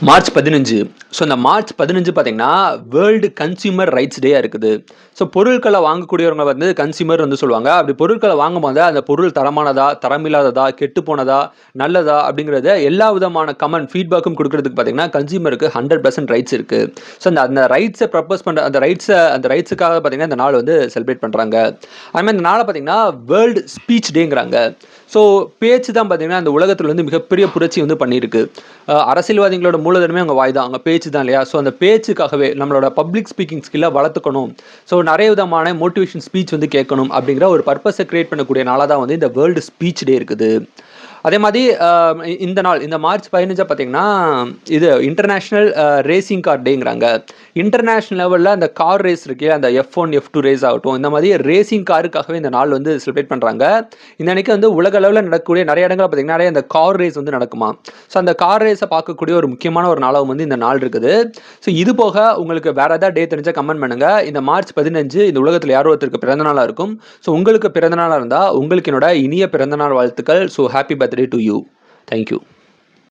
March 15. So இந்த March 15 பார்த்தீங்கன்னா world consumer rights டேயாக இருக்குது. ஸோ பொருட்களை வாங்கக்கூடியவங்க வந்து கன்சியூமர் வந்து சொல்லுவாங்க. அப்படி பொருட்களை வாங்கும்போது அந்த பொருள் தரமானதா, தரமில்லாததா, கெட்டு போனதா, நல்லதா அப்படிங்கிறத எல்லா விதமான கமெண்ட் ஃபீட்பேக்கும் கொடுக்கறதுக்கு பார்த்தீங்கன்னா கன்சியூமருக்கு 100% ரைட்ஸ் இருக்கு. ஸோ அந்த ரைட்ஸை ப்ரப்போஸ் பண்ணுற அந்த ரைட்ஸுக்காக பார்த்தீங்கன்னா இந்த நாள் வந்து செலிப்ரேட் பண்ணுறாங்க. அதுமாதிரி இந்த நாளை பார்த்தீங்கன்னா வேர்ல்டு ஸ்பீச் டேங்கிறாங்க. ஸோ பேச்சு தான் பார்த்தீங்கன்னா அந்த உலகத்தில் வந்து மிகப்பெரிய புரட்சி வந்து பண்ணியிருக்கு. அரசியல்வாதிகளோட மூலதனமே அவங்க வாய் தான், அவங்க பேச்சு தான் இல்லையா? ஸோ அந்த பேச்சுக்காகவே நம்மளோட பப்ளிக் ஸ்பீக்கிங் ஸ்கில்லை வளர்த்துக்கணும். ஸோ நிறைய விதமான மோட்டிவேஷன் ஸ்பீச் வந்து கேட்கணும் அப்படிங்கிற ஒரு பர்பஸை கிரியேட் பண்ணக்கூடிய நாளாக தான் வந்து இந்த வேர்ல்டு ஸ்பீச் டே இருக்குது. அதே மாதிரி இந்த நாள் இந்த மார்ச் 15 பார்த்தீங்கன்னா இது இன்டர்நேஷ்னல் ரேசிங் கார் டேங்கிறாங்க. இன்டர்நேஷ்னல் லெவலில் அந்த கார் ரேஸ் இருக்கு, அந்த F1 F2 ரேஸ் ஆகட்டும், இந்த மாதிரி ரேசிங் காருக்காகவே இந்த நாள் வந்து செலிப்ரேட் பண்ணுறாங்க. இந்த அன்னைக்கு வந்து உலக அளவில் நடக்கக்கூடிய நிறைய இடங்கள் பார்த்தீங்கன்னா நிறைய அந்த கார் ரேஸ் வந்து நடக்குமா. ஸோ அந்த கார் ரேஸை பார்க்கக்கூடிய ஒரு முக்கியமான ஒரு நாளாகவும் வந்து இந்த நாள் இருக்குது. ஸோ இது போக உங்களுக்கு வேறு ஏதாவது டே தெரிஞ்சால் கமெண்ட் பண்ணுங்கள். இந்த மார்ச் 15 இந்த உலகத்தில் யாரோ ஒருத்தருக்கு பிறந்தநாளாக இருக்கும். ஸோ உங்களுக்கு பிறந்தநாளாக இருந்தால் உங்களுக்கு என்னோட இனிய பிறந்தநாள் வாழ்த்துக்கள். So happy birthday to you. Thank you.